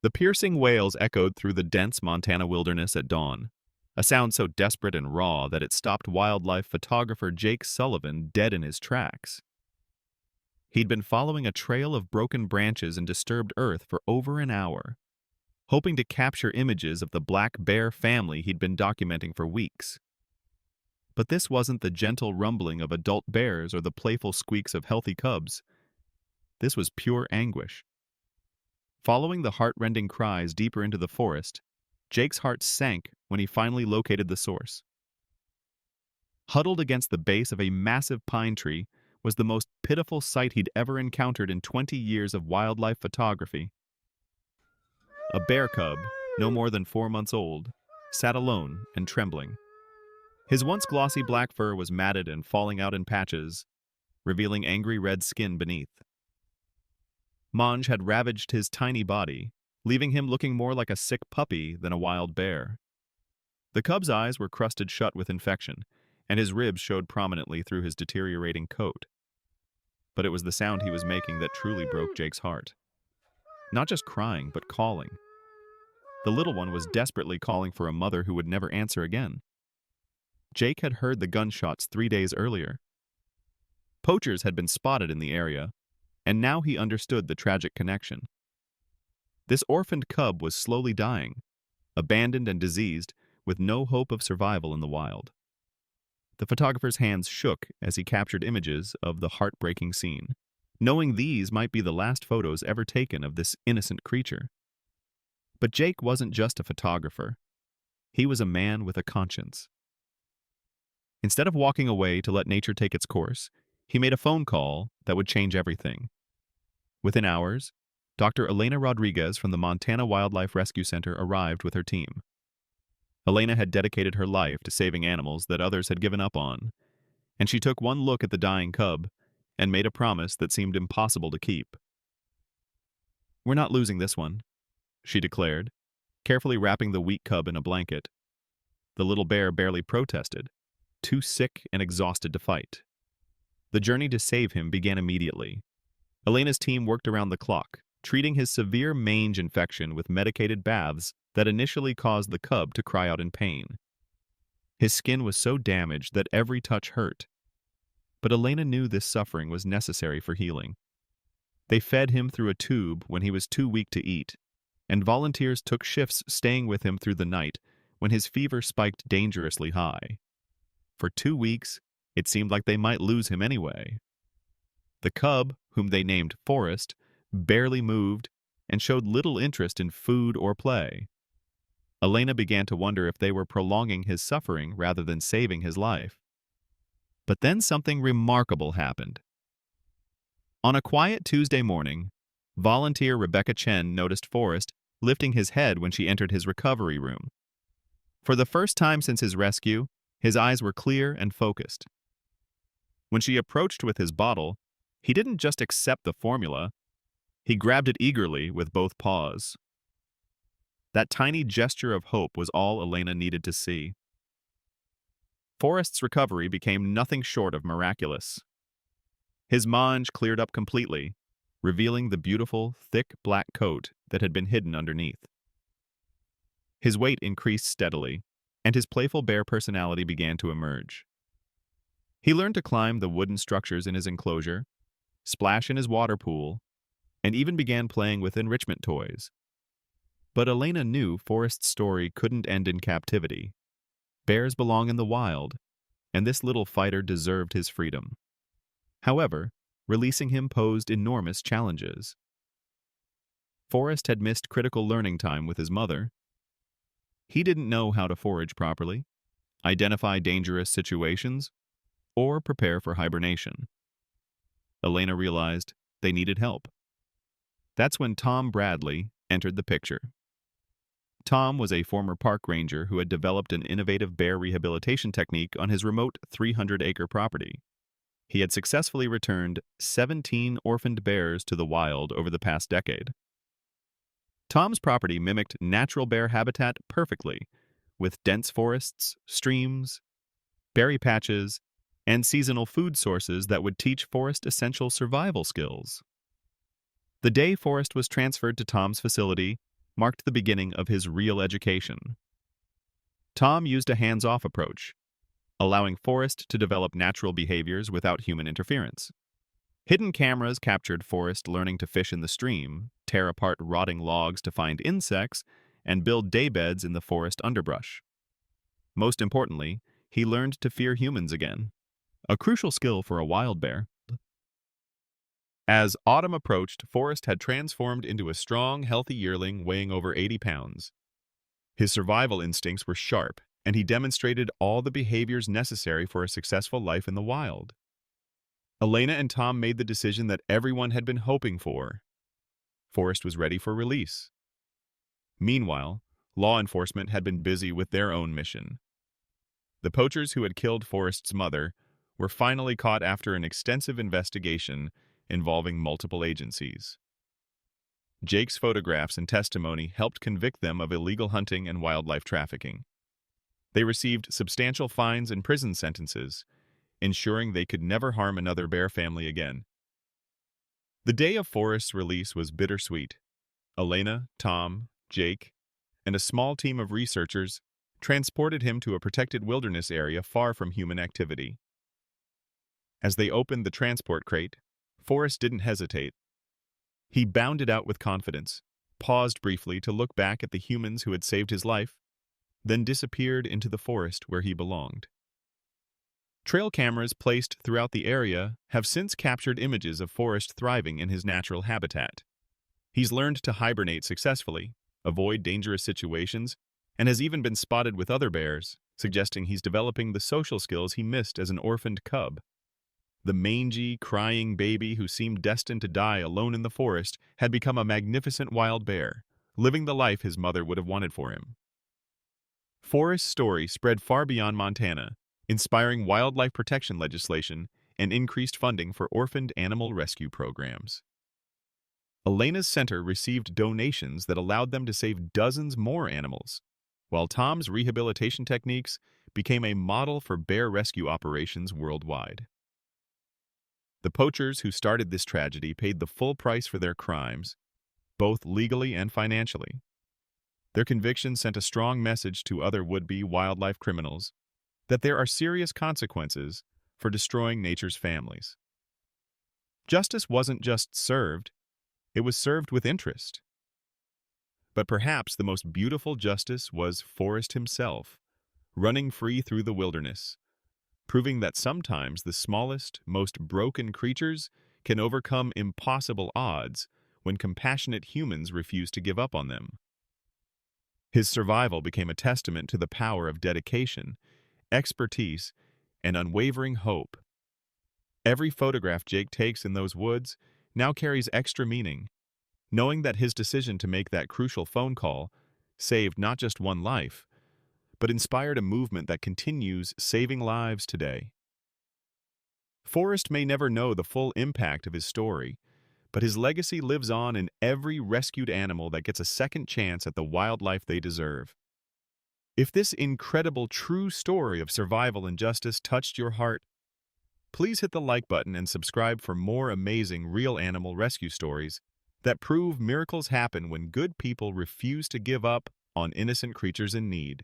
The piercing wails echoed through the dense Montana wilderness at dawn, a sound so desperate and raw that it stopped wildlife photographer Jake Sullivan dead in his tracks. He'd been following a trail of broken branches and disturbed earth for over an hour, hoping to capture images of the black bear family he'd been documenting for weeks. But this wasn't the gentle rumbling of adult bears or the playful squeaks of healthy cubs. This was pure anguish. Following the heart-rending cries deeper into the forest, Jake's heart sank when he finally located the source. Huddled against the base of a massive pine tree was the most pitiful sight he'd ever encountered in 20 years of wildlife photography. A bear cub, no more than 4 months old, sat alone and trembling. His once glossy black fur was matted and falling out in patches, revealing angry red skin beneath. Mange had ravaged his tiny body, leaving him looking more like a sick puppy than a wild bear. The cub's eyes were crusted shut with infection, and his ribs showed prominently through his deteriorating coat. But it was the sound he was making that truly broke Jake's heart. Not just crying, but calling. The little one was desperately calling for a mother who would never answer again. Jake had heard the gunshots 3 days earlier. Poachers had been spotted in the area, and now he understood the tragic connection. This orphaned cub was slowly dying, abandoned and diseased, with no hope of survival in the wild. The photographer's hands shook as he captured images of the heartbreaking scene, knowing these might be the last photos ever taken of this innocent creature. But Jake wasn't just a photographer. He was a man with a conscience. Instead of walking away to let nature take its course, he made a phone call that would change everything. Within hours, Dr. Elena Rodriguez from the Montana Wildlife Rescue Center arrived with her team. Elena had dedicated her life to saving animals that others had given up on, and she took one look at the dying cub and made a promise that seemed impossible to keep. "We're not losing this one," she declared, carefully wrapping the weak cub in a blanket. The little bear barely protested, too sick and exhausted to fight. The journey to save him began immediately. Elena's team worked around the clock, treating his severe mange infection with medicated baths that initially caused the cub to cry out in pain. His skin was so damaged that every touch hurt. But Elena knew this suffering was necessary for healing. They fed him through a tube when he was too weak to eat, and volunteers took shifts staying with him through the night when his fever spiked dangerously high. For 2 weeks, it seemed like they might lose him anyway. The cub, whom they named Forrest, barely moved and showed little interest in food or play. Elena began to wonder if they were prolonging his suffering rather than saving his life. But then something remarkable happened. On a quiet Tuesday morning, volunteer Rebecca Chen noticed Forrest lifting his head when she entered his recovery room. For the first time since his rescue, his eyes were clear and focused. When she approached with his bottle, he didn't just accept the formula, he grabbed it eagerly with both paws. That tiny gesture of hope was all Elena needed to see. Forrest's recovery became nothing short of miraculous. His mange cleared up completely, revealing the beautiful, thick black coat that had been hidden underneath. His weight increased steadily, and his playful bear personality began to emerge. He learned to climb the wooden structures in his enclosure, splash in his water pool, and even began playing with enrichment toys. But Elena knew Forrest's story couldn't end in captivity. Bears belong in the wild, and this little fighter deserved his freedom. However, releasing him posed enormous challenges. Forrest had missed critical learning time with his mother. He didn't know how to forage properly, identify dangerous situations, or prepare for hibernation. Elena realized they needed help. That's when Tom Bradley entered the picture. Tom was a former park ranger who had developed an innovative bear rehabilitation technique on his remote 300-acre property. He had successfully returned 17 orphaned bears to the wild over the past decade. Tom's property mimicked natural bear habitat perfectly, with dense forests, streams, berry patches, and seasonal food sources that would teach Forrest essential survival skills. The day Forrest was transferred to Tom's facility, marked the beginning of his real education. Tom used a hands-off approach, allowing Forrest to develop natural behaviors without human interference. Hidden cameras captured Forrest learning to fish in the stream, tear apart rotting logs to find insects, and build daybeds in the forest underbrush. Most importantly, he learned to fear humans again, a crucial skill for a wild bear. As autumn approached, Forrest had transformed into a strong, healthy yearling weighing over 80 pounds. His survival instincts were sharp, and he demonstrated all the behaviors necessary for a successful life in the wild. Elena and Tom made the decision that everyone had been hoping for. Forrest was ready for release. Meanwhile, law enforcement had been busy with their own mission. The poachers who had killed Forrest's mother were finally caught after an extensive investigation involving multiple agencies. Jake's photographs and testimony helped convict them of illegal hunting and wildlife trafficking. They received substantial fines and prison sentences, ensuring they could never harm another bear family again. The day of Forrest's release was bittersweet. Elena, Tom, Jake, and a small team of researchers transported him to a protected wilderness area far from human activity. As they opened the transport crate, Forrest didn't hesitate. He bounded out with confidence, paused briefly to look back at the humans who had saved his life, then disappeared into the forest where he belonged. Trail cameras placed throughout the area have since captured images of Forrest thriving in his natural habitat. He's learned to hibernate successfully, avoid dangerous situations, and has even been spotted with other bears, suggesting he's developing the social skills he missed as an orphaned cub. The mangy, crying baby who seemed destined to die alone in the forest had become a magnificent wild bear, living the life his mother would have wanted for him. Forrest's story spread far beyond Montana, inspiring wildlife protection legislation and increased funding for orphaned animal rescue programs. Elena's center received donations that allowed them to save dozens more animals, while Tom's rehabilitation techniques became a model for bear rescue operations worldwide. The poachers who started this tragedy paid the full price for their crimes, both legally and financially. Their conviction sent a strong message to other would-be wildlife criminals that there are serious consequences for destroying nature's families. Justice wasn't just served, it was served with interest. But perhaps the most beautiful justice was Forrest himself, running free through the wilderness, proving that sometimes the smallest, most broken creatures can overcome impossible odds when compassionate humans refuse to give up on them. His survival became a testament to the power of dedication, expertise, and unwavering hope. Every photograph Jake takes in those woods now carries extra meaning, knowing that his decision to make that crucial phone call saved not just one life, but inspired a movement that continues saving lives today. Forrest may never know the full impact of his story, but his legacy lives on in every rescued animal that gets a second chance at the wildlife they deserve. If this incredible true story of survival and justice touched your heart, please hit the like button and subscribe for more amazing real animal rescue stories that prove miracles happen when good people refuse to give up on innocent creatures in need.